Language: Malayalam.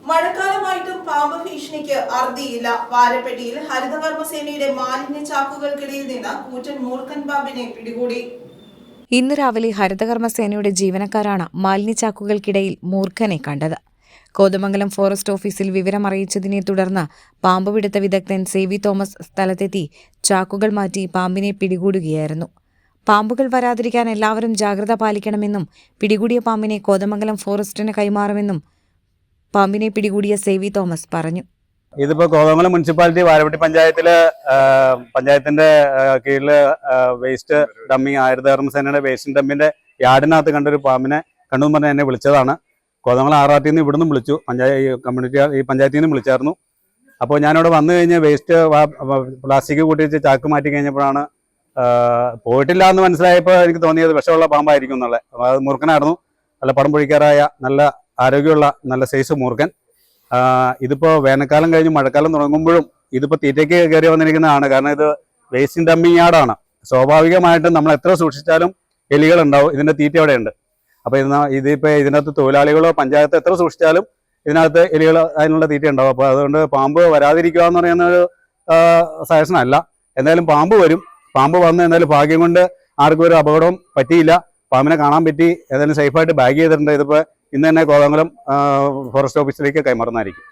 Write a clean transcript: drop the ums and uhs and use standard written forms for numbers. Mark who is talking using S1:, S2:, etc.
S1: മഴക്കാലമായിട്ടും പാമ്പ് ഭീഷണിക്ക് അറുതിയില്ല. വാരപ്പെട്ടിയിൽ ഹരിതകർമ്മസേനയുടെ മാലിന്യ ചാക്കുകൾക്കിടയിൽ നിന്ന് കൂറ്റൻ മൂർഖൻ പാമ്പിനെ പിടികൂടി.
S2: ഇന്ന് രാവിലെ ഹരിതകർമ്മസേനയുടെ ജീവനക്കാരാണ് മാലിന്യച്ചാക്കുകൾക്കിടയിൽ മൂർഖനെ കണ്ടത്. കോതമംഗലം ഫോറസ്റ്റ് ഓഫീസിൽ വിവരമറിയിച്ചതിനെ തുടർന്ന് പാമ്പുപിടുത്ത വിദഗ്ധൻ സേവി തോമസ് സ്ഥലത്തെത്തി ചാക്കുകൾ മാറ്റി പാമ്പിനെ പിടികൂടുകയായിരുന്നു. പാമ്പുകൾ വരാതിരിക്കാൻ എല്ലാവരും ജാഗ്രത പാലിക്കണമെന്നും പിടികൂടിയ പാമ്പിനെ കോതമംഗലം ഫോറസ്റ്റിന് കൈമാറുമെന്നും പാമ്പിനെ പിടികൂടിയ സേവി തോമസ് പറഞ്ഞു.
S3: ഇതിപ്പോ കോതമംഗലം മുനിസിപ്പാലിറ്റി വാരപ്പെട്ടി പഞ്ചായത്തിന്റെ കീഴിൽ വേസ്റ്റ് ഡമ്മിങ് ഹരിതകർമ്മസേനയുടെ വേസ്റ്റ് ഡമ്മിന്റെ യാർഡിനകത്ത് കണ്ടൊരു പാമ്പിനെ കണ്ടെന്ന് പറഞ്ഞ് എന്നെ വിളിച്ചതാണ്. കോതമംഗലം ആറാട്ടിൽ നിന്ന് ഇവിടുന്ന് വിളിച്ചു, ഈ പഞ്ചായത്തിൽ നിന്ന് വിളിച്ചായിരുന്നു. അപ്പോൾ ഞാനിവിടെ വന്നു കഴിഞ്ഞ് വേസ്റ്റ് പ്ലാസ്റ്റിക് കൂട്ടി വെച്ച് ചാക്ക് മാറ്റി കഴിഞ്ഞപ്പോഴാണ് പോയിട്ടില്ല എന്ന് മനസ്സിലായപ്പോൾ എനിക്ക് തോന്നിയത് വിഷമുള്ള പാമ്പായിരിക്കും എന്നുള്ളത്. അത് മൂർഖനായിരുന്നു, നല്ല പടം പൊഴിക്കാറായ നല്ല ആരോഗ്യമുള്ള നല്ല സൈസ് മൂർഖൻ. ഇതിപ്പോൾ വേനൽക്കാലം കഴിഞ്ഞ് മഴക്കാലം തുടങ്ങുമ്പോഴും ഇതിപ്പോൾ തീറ്റയ്ക്ക് കയറി വന്നിരിക്കുന്നതാണ്. കാരണം ഇത് വേസ്റ്റ് ഡമ്പിങ് യാർഡാണ്. സ്വാഭാവികമായിട്ടും നമ്മൾ എത്ര സൂക്ഷിച്ചാലും എലികളുണ്ടാവും. ഇതിൻ്റെ തീറ്റ അവിടെയുണ്ട്. അപ്പോൾ ഇതിപ്പോൾ ഇതിനകത്ത് തൊഴിലാളികളോ പഞ്ചായത്ത് എത്ര സൂക്ഷിച്ചാലും ഇതിനകത്ത് എലികൾ അതിനുള്ള തീറ്റ ഉണ്ടാവും. അപ്പോൾ അതുകൊണ്ട് പാമ്പ് വരാതിരിക്കുക എന്ന് പറയുന്ന ഒരു സജഷൻ അല്ല. എന്തായാലും പാമ്പ് വരും. പാമ്പ് വന്ന് എന്തായാലും ഭാഗ്യം കൊണ്ട് ആർക്കും ഒരു അപകടവും പറ്റിയില്ല. പാമ്പിനെ കാണാൻ പറ്റി. ഏതായാലും സേഫായിട്ട് ബാഗ് ചെയ്തിട്ടുണ്ട്. ഇതിപ്പോൾ ഇന്ന് തന്നെ കോതമംഗലം ഫോറസ്റ്റ് ഓഫീസിലേക്ക് കൈമാറുന്നതായിരിക്കും.